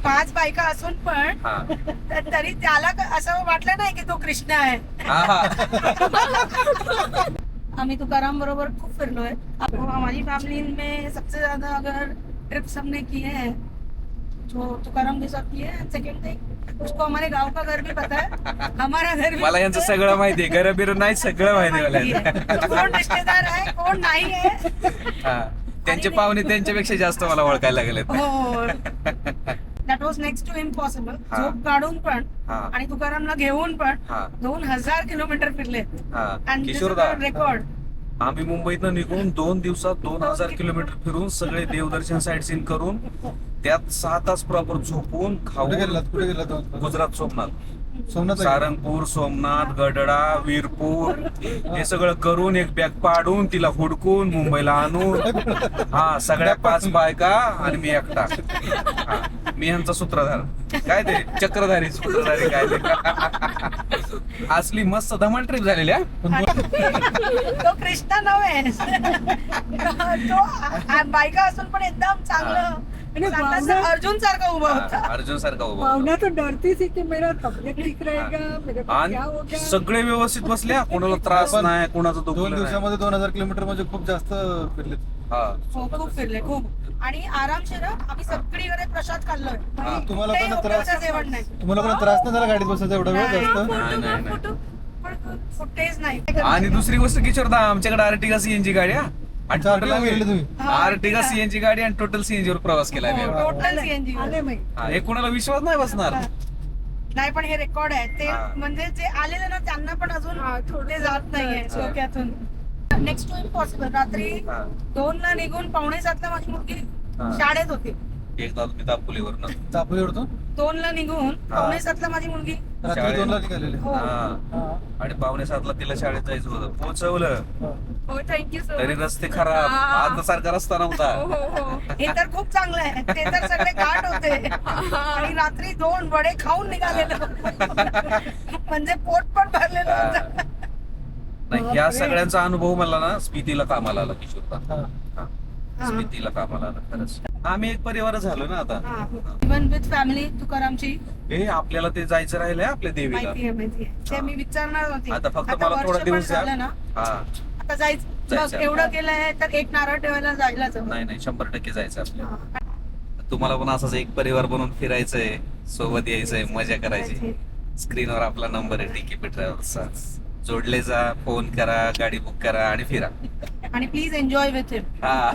5 बायका असून पण हा तरी त्याला असं वाटलं नाही की तो कृष्ण आहे. हा आम्ही तुकाराम बरोबर खूप फिरलोय. हमारी फैमिली में सबसे ज्यादा अगर ट्रिप्स हमने किए हैं जो तुकाराम के साथ किए हैं. सेकंड थिंग उसको हमारे गांव का घर भी पता है, हमारा घर भी मला यांचं पता है. सगळं माहितीये. घर बिर नाही, सगळं माहिती मला यांचं. कोण रिश्तेदार आहे कोण नाही आहे. हा. त्यांचे पाहुणे त्यांच्यापेक्षा जास्त मला ओळखायला लागलेत. हो. That was next to impossible. हा. झोप काढून पण हा आणि तुकारामला घेऊन पण हा 2000 किलोमीटर फिरले. हा किशोरदा, रेकॉर्ड. आम्ही मुंबईतनं निघून 2 दिवसात 2000 किलोमीटर फिरून सगळे देवदर्शन साईट सीन करून त्यात 6 तास प्रॉपर झोपून कुठे खाऊन गेला गुजरात सोमनाथ, सोमनाथ सारंगपूर, सोमनाथ, गडडा, वीरपूर हे सगळं करून एक बॅग पाडून तिला हुडकून मुंबईला आणून हा सगळ्या 5 बायका आणि मी एकटा. हा, मी यांचा सूत्रधार. काय ते चक्रधारी सूत्रधारी काय ते. असली मस्त धमाल ट्रिप झालेली हा. तो कृष्णा नव्हे. तो बायका असून पण एकदम चांगलं अर्जुन सारखा उभा होता. अर्जुन सारखा उभा भावना तो डरती थी कि मेरा तबीयत ठीक रहेगा, मेरे को क्या हो आणि गया. सगळे व्यवस्थित बसल्या, कोणाला त्रास नाही, कोणाचं 2 दुखलं नाही. दिवसामध्ये 2000 किलोमीटर म्हणजे खूप जास्त फिरले. हा हो, खूप फिरले खूप. आणि आरामशीर आम्ही सगळीकडे प्रसाद खाल्लोय. हा. तुम्हाला कुठेही पण त्रास उपयोगाचं जेवण नाही. तुम्हाला पण त्रास नाही झाला गाडीत बसायचा एवढा वेळ नाही, जास्त? नाही, नाही, नाही. पण कुठेच नाही. आणि दुसरी गोष्ट किशोरदा, आमच्याकडे आर्टिगा सीएनजी गाडी हा. आणि अच्छा, total Artiga गेले तुम्ही? आर्टिगा सीएनजी गाडी आणि टोटल सीएनजी वर प्रवास केला मी एवढा. Total CNG. आले माहिती. हा, हे कोणाला विश्वास नाही बसणार. नाही पण हे रेकॉर्ड आहे ते हा. म्हणजे जे आलेले ना त्यांना पण अजून थोडे जात नाहीये हा. डोक्यातून. Next to impossible. रात्री हा. 2ला निघून 6:45ला माझी मुलगी हा. शाळेत होती. एकदा मी दापोलीवरनं चापोली उडतो 2ला निघून हा. 6:45ला माझी मुलगी. रात्री शाळेत. 2ला निघालेले. हो. हा. आणि 6:45ला तिला शाळेत जायचं होतं. पोहोचवलं हो थँक्यू सो तरी रस्ते खराब. आता सारखा रस्ता नव्हता. हे तर खूप चांगलं आहे. ते तर सगळे घाट होते आणि रात्री 2 वडे खाऊन निघालेलो. म्हणजे पोट पण भरलेलं होतं. नाही, ह्या सगळ्यांचा अनुभव मला ना स्पितीला कामाला आला किशोरदा. हा. हा. स्मितीला कामाला आला खरंच. आम्ही एक परिवार झालो ना आता. इव्हन विथ फॅमिली तुकारामची. हे आपल्याला ते जायचं राहिलंय आपल्या देवीला. माहितीये ते मी विचारणार होती. आता फक्त मला वर्ष थोडा पण दिवस द्या. झालं ना. हा आता जायचं. जायचं. बघ, एवढं केलंय तर एक नारळ ठेवायला जायला नाही नाही 100% जायचं आपल्याला. तुम्हाला पण असाच एक परिवार बनवून फिरायचंय, सोबत यायचंय, मजा करायची. स्क्रीनवर आपला नंबर आहे टीके ट्रॅव्हल्सचा. जोडले जा, फोन करा, गाडी बुक करा आणि फिरा. आणि प्लीज एन्जॉय विथ हिम. हा